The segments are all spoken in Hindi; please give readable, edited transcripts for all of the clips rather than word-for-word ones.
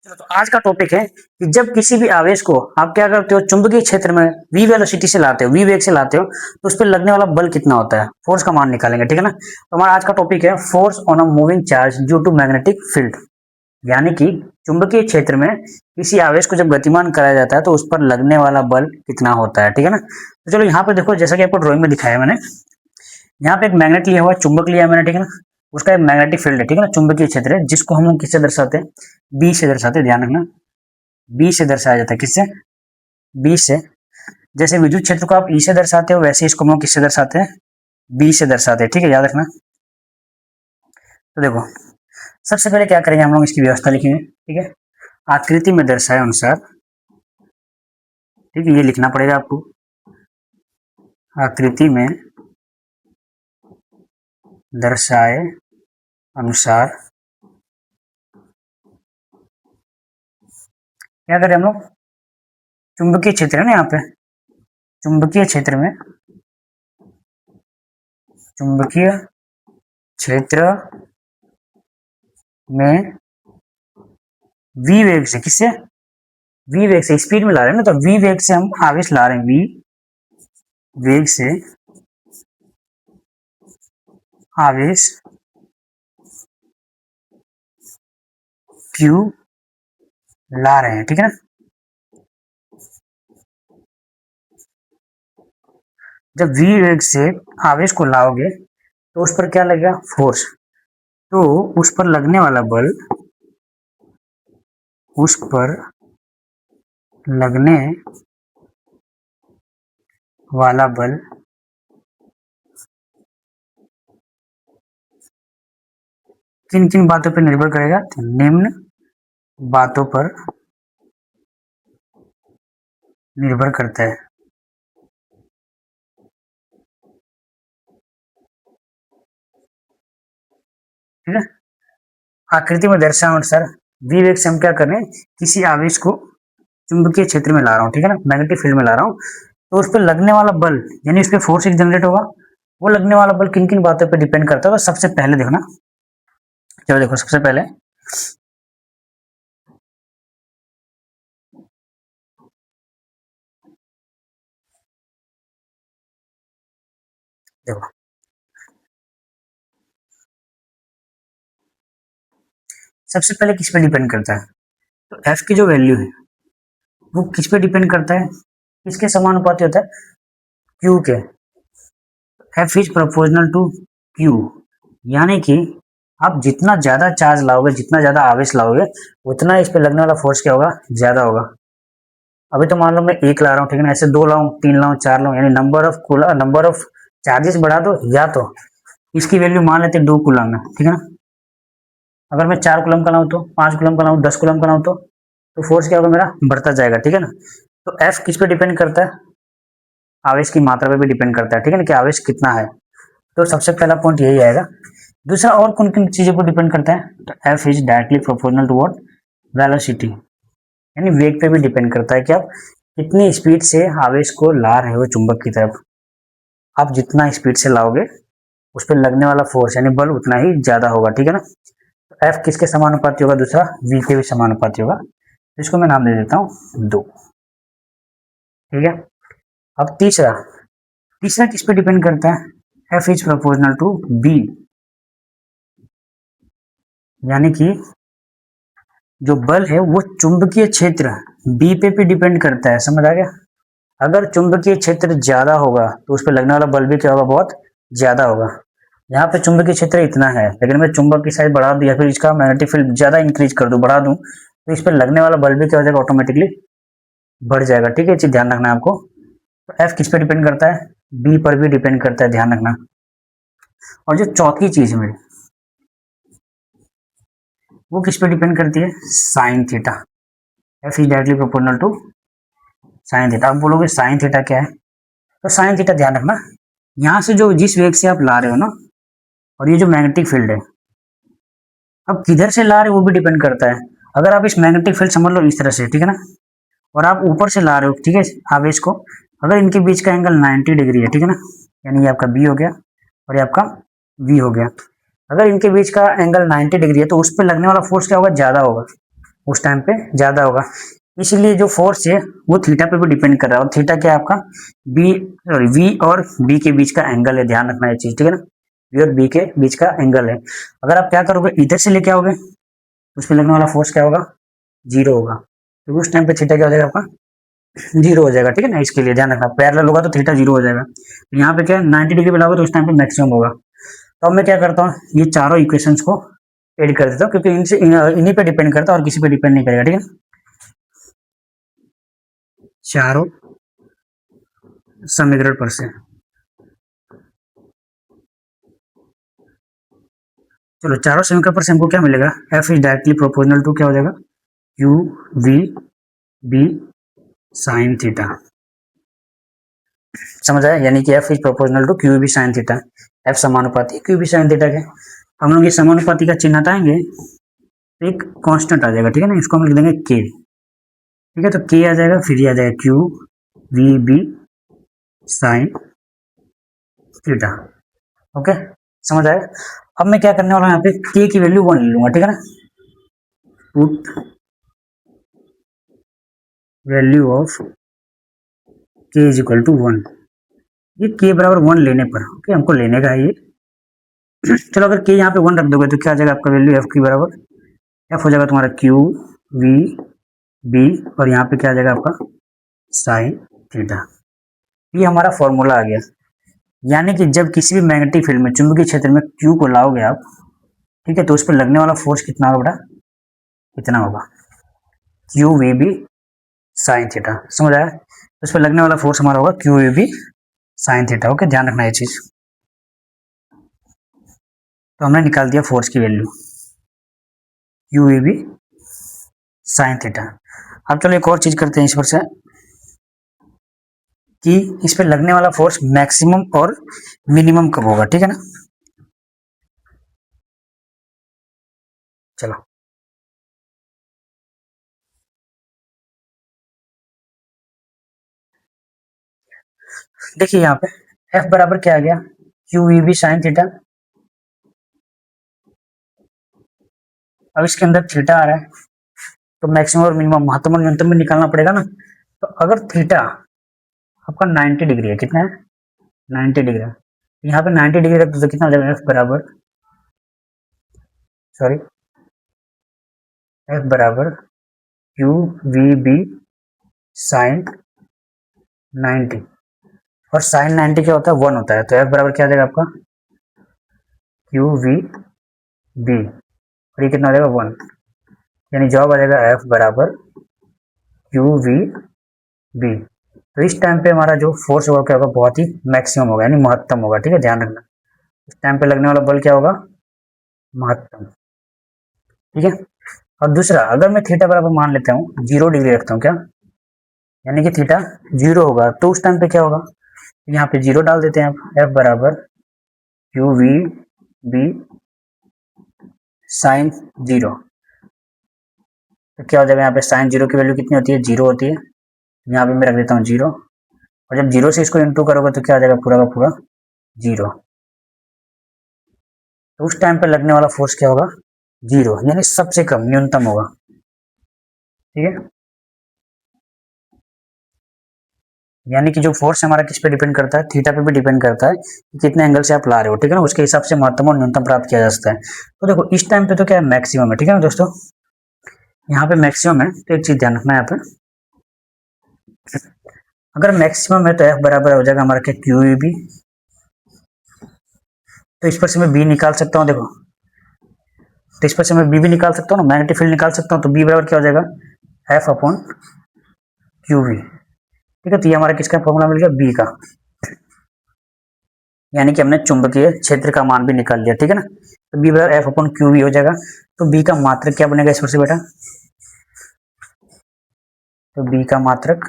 तो आज का टॉपिक है कि जब किसी भी आवेश को आप क्या करते हो, चुंबकीय क्षेत्र में v वेलोसिटी से लाते हो, v वेग से लाते हो, तो उस पर लगने वाला बल कितना होता है, फोर्स का मान निकालेंगे। ठीक है ना। तो हमारा आज का टॉपिक है force on a moving charge due to magnetic field, यानी कि चुंबकीय क्षेत्र में किसी आवेश को जब गतिमान कराया जाता है तो उस पर लगने वाला बल कितना होता है। ठीक है ना। तो चलो यहाँ पे देखो, जैसा कि आपको ड्रॉइंग में दिखाया मैंने, यहाँ पे एक मैग्नेट लिया हुआ है, चुंबक लिया है मैंने। ठीक है ना। उसका एक मैग्नेटिक फील्ड है। ठीक है ना। चुंबकीय क्षेत्र है जिसको हम लोग किससे दर्शाते हैं, बी से दर्शाते हैं। ध्यान रखना, बी से दर्शाया जाता है। किससे? बी से। जैसे विद्युत क्षेत्र को आप ई से दर्शाते हो, वैसे इसको हम लोग किससे दर्शाते हैं, बी से दर्शाते हैं। ठीक है, याद रखना। तो देखो, सबसे पहले क्या करेंगे, हम लोग इसकी व्यवस्था लिखेंगे। ठीक है, आकृति में दर्शाए अनुसार। ठीक है, ये लिखना पड़ेगा आपको, आकृति में दर्शाए अनुसार क्या करें हम लोग, चुंबकीय क्षेत्र है ना, यहाँ पे चुंबकीय क्षेत्र में, चुंबकीय क्षेत्र में वी वेग से, किससे, वी वेग से, स्पीड में ला रहे हैं ना, तो वी वेग से हम आवेश ला रहे हैं, वी वेग से आवेश क्यू ला रहे हैं। ठीक है ना। जब v वेग से आवेश को लाओगे तो उस पर क्या लगेगा, फोर्स। तो उस पर लगने वाला बल, उस पर लगने वाला बल किन किन बातों पर निर्भर करेगा, तो निम्न बातों पर निर्भर करता है। ठीक है, आकृति में दर्शाए अनुसार v वेग से हम क्या कर रहे हैं, किसी आवेश को चुंबकीय क्षेत्र में ला रहा हूँ। ठीक है ना, मैग्नेटिक फील्ड में ला रहा हूँ, तो उस पर लगने वाला बल यानी उस पर फोर्स एक जनरेट होगा। वो लगने वाला बल किन किन बातों पर डिपेंड करता है, तो सबसे पहले देखना, चलो देखो, सबसे पहले देखो, सबसे पहले किस पे डिपेंड करता है, तो एफ की जो वैल्यू है वो किस पे डिपेंड करता है, किसके समानुपाती होता है, क्यू के। F is proportional to Q, यानी कि आप जितना ज्यादा चार्ज लाओगे, जितना ज्यादा आवेश लाओगे, उतना इस पे लगने वाला फोर्स क्या होगा, ज्यादा होगा। अभी तो मान लो मैं एक ला रहा हूँ, ठीक है ना, ऐसे दो लाऊं, तीन लाऊं, चार लाऊं, यानी नंबर ऑफ चार्जेस बढ़ा दो, या तो इसकी वैल्यू मान लेते 2 कूलम है। ठीक है ना। अगर मैं 4 कूलम का लाऊं, तो 5 कूलम का लाऊं, 10 कूलम का लाऊं, तो फोर्स क्या होगा मेरा, बढ़ता जाएगा। ठीक है ना। तो एफ किस पे डिपेंड करता है, आवेश की मात्रा पे भी डिपेंड करता है। ठीक है ना, कि आवेश कितना है। तो सबसे पहला पॉइंट यही आएगा। दूसरा, और कौन किन चीजों पर डिपेंड करता है, तो F is directly proportional to what, velocity, यानी वेग पे भी डिपेंड करता है कि आप कितनी स्पीड से आवेश को ला रहे हो चुंबक की तरफ। आप जितना स्पीड से लाओगे उस पर लगने वाला फोर्स यानी बल उतना ही ज्यादा होगा। ठीक है ना। तो एफ किसके समानुपाती होगा, दूसरा वी के भी समानुपाती होगा। तो इसको मैं नाम दे देता हूँ 2। ठीक है। अब तीसरा, तीसरा किस पे डिपेंड करता है, F is proportional to B, यानी कि जो बल है वो चुंबकीय क्षेत्र बी पे भी डिपेंड करता है। समझ आ गया। अगर चुंबकीय क्षेत्र ज्यादा होगा तो उस पर लगने वाला बल भी क्या होगा, बहुत ज्यादा होगा। यहाँ पे चुंबकीय क्षेत्र इतना है, लेकिन मैं चुंबक की साइज बढ़ा दूं या फिर इसका मैग्नेटिक फील्ड ज्यादा इंक्रीज कर दूं, बढ़ा दूं, तो इस पर लगने वाला बल भी क्या हो जाएगा, ऑटोमेटिकली बढ़ जाएगा। ठीक है, ये चीज ध्यान रखना है आपको। तो एफ किस पे डिपेंड करता है, बी पर भी डिपेंड करता है, ध्यान रखना। और जो चौथी चीज है मेरी, वो किस पे डिपेंड करती है, sine theta. F is directly proportional to sine theta. आप बोलोगे साइन थीटा क्या है, तो साइन थीटा ध्यान रखना, यहाँ से जो जिस वेग से आप ला रहे हो ना, और ये जो मैग्नेटिक फील्ड है, अब किधर से ला रहे हो वो भी डिपेंड करता है। अगर आप इस मैग्नेटिक फील्ड समझ लो इस तरह से, ठीक है ना, और आप ऊपर से ला रहे हो, ठीक है, आवेश को, अगर इनके बीच का एंगल 90 डिग्री है, ठीक है ना, यानी ये आपका बी हो गया और ये आपका वी हो गया। अगर इनके बीच का एंगल 90 डिग्री है तो उस पर लगने वाला फोर्स क्या होगा, ज्यादा होगा। उस टाइम पे ज्यादा होगा। इसलिए जो फोर्स है वो थीटा पे भी डिपेंड कर रहा है, और थीटा क्या है आपका बी सॉरी वी और बी के बीच का एंगल है, ध्यान रखना ये चीज, ठीक है ना, वी और बी के बीच का एंगल है। अगर आप क्या करोगे इधर से लेके आओगे तो उस पर लगने वाला फोर्स क्या होगा, जीरो होगा, तो उस टाइम पे थीटा क्या हो जाएगा आपका, जीरो हो जाएगा, ठीक है ना। इसके लिए ध्यान रखना, पैरेलल होगा तो थीटा जीरो हो जाएगा। तो यहाँ पे क्या है 90 डिग्री पे लगाओगे तो उस टाइम पे मैक्सिमम होगा। तो अब मैं क्या करता हूँ, ये चारों इक्वेशंस को एड कर देता हूँ, क्योंकि इनसे इन्हीं पे डिपेंड करता है और किसी पे डिपेंड नहीं करेगा, ठीक है। चारों समीकरण पर से चलो, चारों समीकरण पर से हमको क्या मिलेगा, F is directly proportional to क्या हो जाएगा, Q V B sine theta. समझ आया, यानी कि F is proportional to Q B sine theta, F समानुपाती क्यू बी साइन थीटा के। हम लोग ये समानुपाती का चिन्ह हटाएंगे तो एक कांस्टेंट आ जाएगा, ठीक है ना, इसको हम लिख देंगे के, ठीक है। तो के आ जाएगा, फिर ये आ जाएगा Q V B sine theta. Okay, समझ आया। अब मैं क्या करने वाला हूँ, यहाँ पे के की वैल्यू 1 ले लूंगा, ठीक है ना, पुट वैल्यू ऑफ के इज इक्वल टू 1। ये के बराबर 1 लेने पर, ओके, हमको लेने का है ये। चलो अगर के यहाँ पे 1 रख दोगे तो क्या आ जाएगा आपका वैल्यू, एफ की बराबर एफ हो जाएगा तुम्हारा क्यू वी बी, और यहाँ पे क्या आ जाएगा आपका साइन थीटा। ये हमारा फॉर्मूला आ गया। यानी कि जब किसी भी मैग्नेटिक फील्ड में चुंबकीय क्षेत्र में क्यू को लाओगे आप, ठीक है, तो उस पर लगने वाला फोर्स कितना होगा बेटा, कितना होगा, Q V B sine theta. समझ आया, उस पर लगने वाला फोर्स हमारा होगा Q V B sine theta. Okay, ध्यान रखना ये चीज। तो हमने निकाल दिया फोर्स की value Q V B sine theta. अब चलो एक और चीज करते हैं इस पर से, कि इस पे लगने वाला फोर्स मैक्सिमम और मिनिमम कब होगा, ठीक है ना। चलो देखिए यहाँ पे एफ बराबर क्या आ गया, Q V B sine theta. अब इसके अंदर थीटा आ रहा है, तो मैक्सिमम और मिनिमम, महत्तम और न्यूनतम भी निकालना पड़ेगा ना। तो अगर थीटा आपका 90 डिग्री है, कितना है 90 डिग्री है, यहाँ पे 90 डिग्री रख दो तो कितना हो जाएगा, एफ बराबर सॉरी एफ बराबर क्यू वी बी साइन 90, और साइन 90 क्या होता है 1 होता है, तो एफ बराबर क्या आ जाएगा आपका क्यू वी बी, और ये कितना हो जाएगा 1, यानी जवाब आ जाएगा एफ बराबर क्यू वी बी। तो इस टाइम पे हमारा जो फोर्स होगा क्या होगा, बहुत ही मैक्सिमम होगा, यानी महत्तम होगा, ठीक है, ध्यान रखना। इस टाइम पे लगने वाला बल क्या होगा, महत्तम, ठीक है। और दूसरा, अगर मैं थीटा बराबर मान लेता हूँ 0 डिग्री रखता हूँ क्या, यानी कि थीटा 0 होगा, तो उस टाइम पे क्या होगा, यहाँ पे 0 डाल देते हैं आप, एफ बराबर क्यू वी बी साइन 0। तो क्या हो जाएगा, यहाँ पे साइन 0 की वैल्यू कितनी होती है, 0 होती है, यहाँ पे मैं रख देता हूँ 0, और जब 0 से इसको इंटू करोगे तो क्या आ जाएगा पूरा का पूरा 0। तो उस टाइम पे लगने वाला फोर्स क्या होगा, 0, यानी सबसे कम, न्यूनतम होगा, ठीक है। यानी कि जो फोर्स हमारा किस पे डिपेंड करता है, थीटा पे भी डिपेंड करता है कि कितने एंगल से आप ला रहे हो, ठीक है ना, उसके हिसाब से महत्तम और न्यूनतम प्राप्त किया जा सकता है। तो देखो इस टाइम पे तो क्या है, मैक्सिमम है, ठीक है ना दोस्तों, यहाँ पे मैक्सिमम है, तो एक चीज ध्यान रखना है यहाँ पे, अगर मैक्सिमम है तो एफ बराबर हो जाएगा हमारा क्या, क्यू बी। तो इस पर से मैं बी निकाल सकता हूँ, देखो, तो इस पर से मैं बी भी निकाल सकता हूँ ना, मैग्नेटिक फील्ड निकाल सकता हूँ, तो बी बराबर क्या हो जाएगा, एफ अपॉन क्यू बी, ठीक है। तो ये हमारा किसका फॉर्मूला मिल गया, बी का, यानी कि हमने चुंबकीय क्षेत्र का मान भी निकाल लिया, ठीक है ना। तो बी बराबर एफ अपॉन क्यू बी हो जाएगा। तो बी का मात्रक क्या बनेगा इस पर से बेटा, तो बी का मात्रक,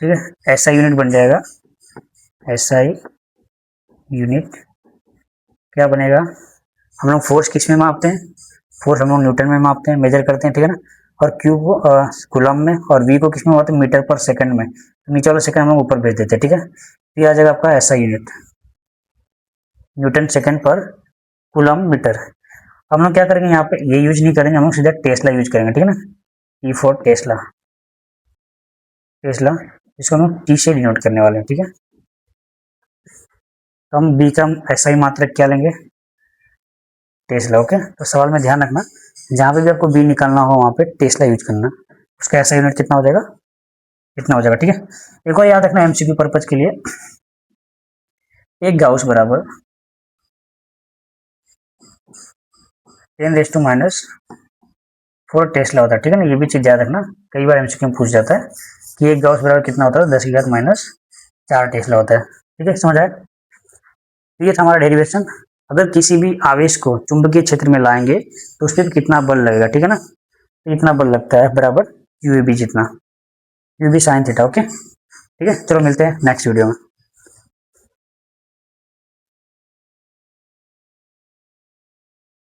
ठीक है, एसआई यूनिट बन जाएगा, एसआई यूनिट क्या बनेगा, हम लोग फोर्स किस में मापते हैं, फोर्स हम लोग न्यूटन में मापते हैं, मेजर करते हैं, ठीक है ना। और क्यू को कूलम में, और वी को किस में मापते हैं, मीटर पर सेकंड में। तो नीचे वाला सेकंड हम लोग ऊपर भेज देते हैं, ठीक है। तो ये आ जाएगा आपका एसआई यूनिट, न्यूटन सेकंड पर कूलम मीटर। हम लोग क्या करेंगे, यहाँ पे ये यूज नहीं करेंगे, हम लोग सीधा टेस्ला यूज करेंगे, ठीक है ना। टी फॉर टेस्ला, टेस्ला, इसको हम लोग टी से डिनोट करने वाले हैं, ठीक है। तो हम बी का ऐसा ही मात्रक क्या लेंगे, टेस्ला, ओके। तो सवाल में ध्यान रखना, जहाँ पे भी आपको बी निकालना हो वहाँ पे टेस्ला यूज करना, उसका ऐसा यूनिट कितना हो जाएगा, इतना हो जाएगा, ठीक है। एक और याद रखना एमसीक्यू पर्पज के लिए, एक गाउस बराबर 10⁻⁴ टेस्ला होता है, ठीक है ना। ये भी चीज याद रखना, कई बार एमसीक्यू में पूछ जाता है कि एक गाउस बराबर कितना होता है, 10⁻⁴ टेस्ला होता है, ठीक है, समझ आया। तो ये था हमारा डेरिवेशन। अगर किसी भी आवेश को चुंबकीय क्षेत्र में लाएंगे तो उस पर कितना बल लगेगा, ठीक है ना। तो इतना बल लगता है बराबर यूएबी जितना, यूबी साइन थीटा, ओके, ठीक है। चलो मिलते हैं नेक्स्ट वीडियो में।